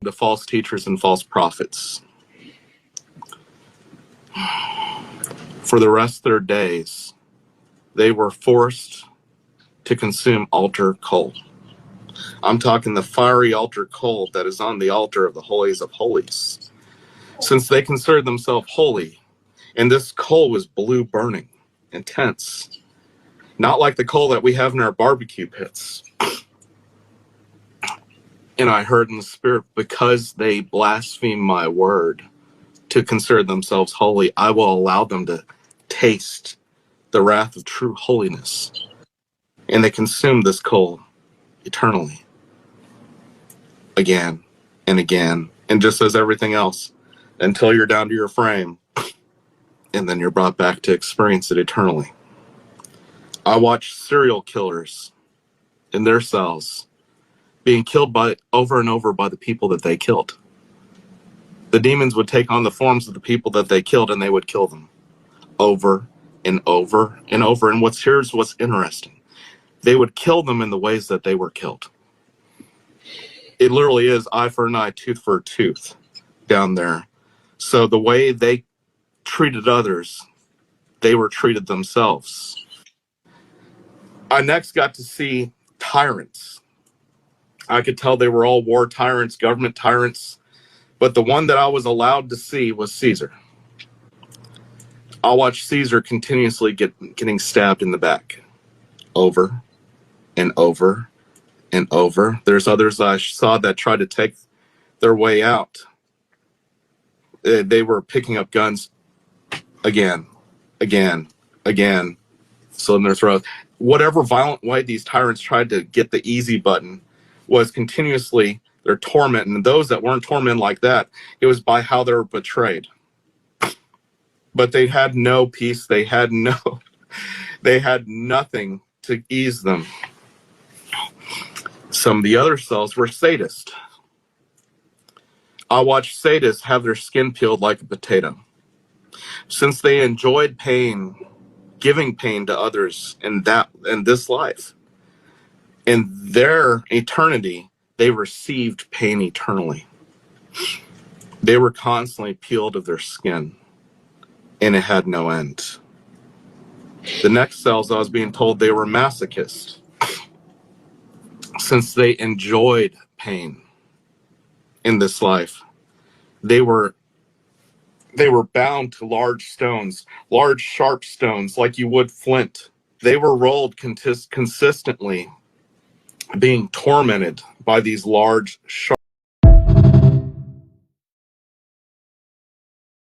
to false teachers and false prophets. For the rest of their days, they were forced to consume altar coal. I'm talking the fiery altar coal that is on the altar of the holies of holies. Since they considered themselves holy, and this coal was blue burning, intense, not like the coal that we have in our barbecue pits. And I heard in the spirit, because they blaspheme my word to consider themselves holy, I will allow them to taste the wrath of true holiness. And they consume this coal eternally. Again and again. And just as everything else, until you're down to your frame. And then you're brought back to experience it eternally. I watched serial killers in their cells being killed over and over by the people that they killed. The demons would take on the forms of the people that they killed, and they would kill them over and over and over. And here's what's interesting. They would kill them in the ways that they were killed. It literally is eye for an eye, tooth for a tooth down there. So the way they treated others, they were treated themselves. I next got to see tyrants. I could tell they were all war tyrants, government tyrants, but the one that I was allowed to see was Caesar. I watched Caesar continuously getting stabbed in the back over and over and over. There's others I saw that tried to take their way out. They were picking up guns again, slit in their throat. Whatever violent way these tyrants tried to get the easy button was continuously their torment. And those that weren't tormented like that, it was by how they were betrayed. But they had no peace. They had nothing to ease them. Some of the other cells were sadists. I watched sadists have their skin peeled like a potato. Since they enjoyed pain, giving pain to others in this life, in their eternity, they received pain eternally. They were constantly peeled of their skin, and it had no end. The next cells, I was being told they were masochists. Since they enjoyed pain in this life, they were bound to large stones, large sharp stones like you would flint. They were rolled consistently, being tormented by these large sharp